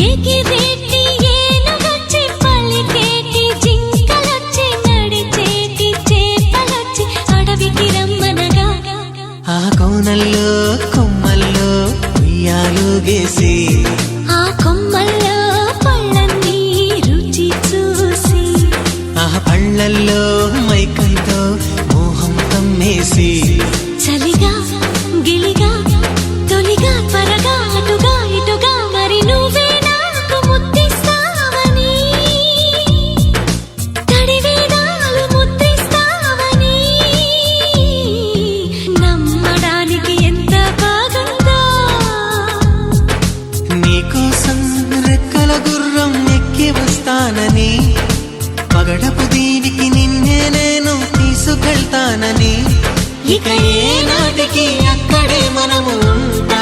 ఎగిరేటి ఏనుగొచ్చి పలికేటి జింకలొచ్చి నడిచేటి చేపలొచ్చి అడవికి రమ్మనగా ఆ కోనల్లో కొమ్మల్లో ఉయ్యాలుగేసి ఆ కొమ్మల్లో పళ్ళన్నీ రుచి చూసి ఆ పళ్ళల్లో మైకంతో మోహం కమ్మేసి చలిగా గిలిగా తొలిగా త్వరగా అటుగా ఇటుగా మరి నువ్వే నాకు ముద్దిస్తావని తడివేదాలు ముద్దిస్తావని నమ్మడానికి ఎంత బాగుందో నీకోసం రెక్కల గుర్రం ఎక్కి వస్తానని పగడపు దీనికి నిన్నే నేను తీసుకెళ్తానని ఇక ఏ నాటికి అక్కడే మనము ఉంటాం.